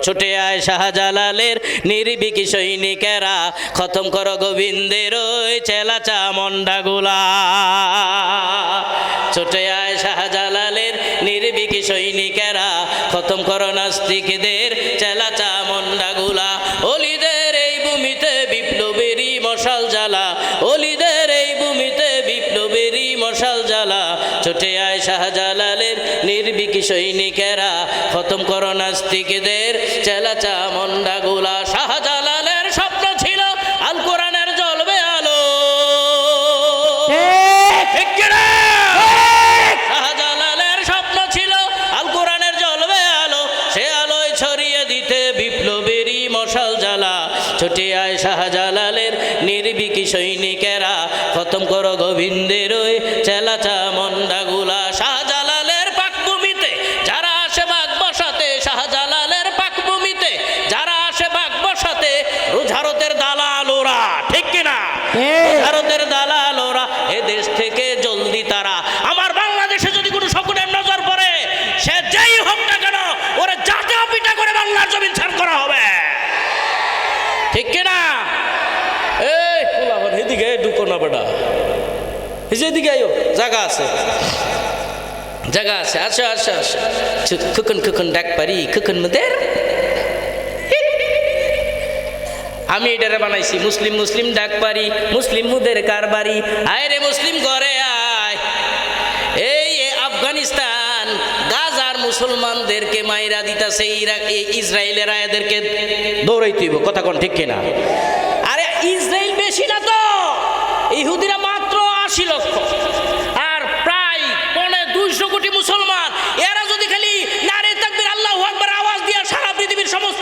ছুটে আয় শাহজালালের নির্ভীক সৈনিকেরা, খতম করো গোবিন্দের ওই চেলাচা মন্ডাগুলা। ছুটে আয় শাহজালালের নির্ভীক সৈনিকেরা, খতম করো নাস্তিকদের চেলাচা মন্ডাগুলা। অলিদের এই ভূমিতে বিপ্লবেরই মশাল জ্বালা, অলিদের এই ভূমিতে বিপ্লবেরই মশাল জ্বালা। ছুটে আয় শাহজালালের নির্ভীক সৈনিকেরা, খতম করো নাস্তিকদের চেলাচা মন্ডাগুলা। শাহজালালের স্বপ্ন ছিল আল কোরআনের জ্বলবে আলো, শাহজালালের স্বপ্ন ছিল আল কোরআনের জ্বলবে আলো, সে আলোয় ছড়িয়ে দিতে বিপ্লবেরই মশাল জ্বালা। ছুটে আয় শাহজালালের নির্ভীক সৈনিকেরা, খতম করো গোবিন্দের ওই চেলাচা মন্ডাগুলা। শাহজালালের পাকভূমিতে যারা আসে বাঘ বসাতে, শাহজালালের পাকভূমিতে যারা আসে বাঘ বসাতে, ভারতের দালাল ওরা, ঠিক কিনা? ভারতের দালাল ওরা, এ দেশ থেকে জলদি তারা। আমার বাংলাদেশে যদি কোনো শকুনের নজর পড়ে, সে যেই হোক না কেন, ওরা জাতীয় পিটা করে বাংলার জমিন ছাড় করা হবে, ঠিক কিনা? এই কোলাবার এদিকে ঢুকো না বেটা, এদিকে আইও, জায়গা আছে, জায়গা আছে। আচ্ছা আচ্ছা আচ্ছা, খুকুন খুকুন ডাক পারি, খুকুন মুদের। আমি এটারে বানাইছি মুসলিম মুসলিম ডাক পারি, মুসলিম মুদের কারবারি। আয় রে মুসলিম ঘরে আয়, এই আফগানিস্তান গাজার মুসলমানদেরকে মাইরা দিতাছে ইরাক, ইসরায়েলেরা এদেরকে দৌড়াইতে হইব, কথা কোন ঠিক কিনা? আরে ইসরায়েল বেশি না তো, ইহুদিরা মাত্র 80 লক্ষ, আর প্রায় 250 কোটি মুসলমান। এরা যদি খালি নারে তাকবীর আল্লাহু আকবার আওয়াজ দিয়ে সারা পৃথিবীর সমস্ত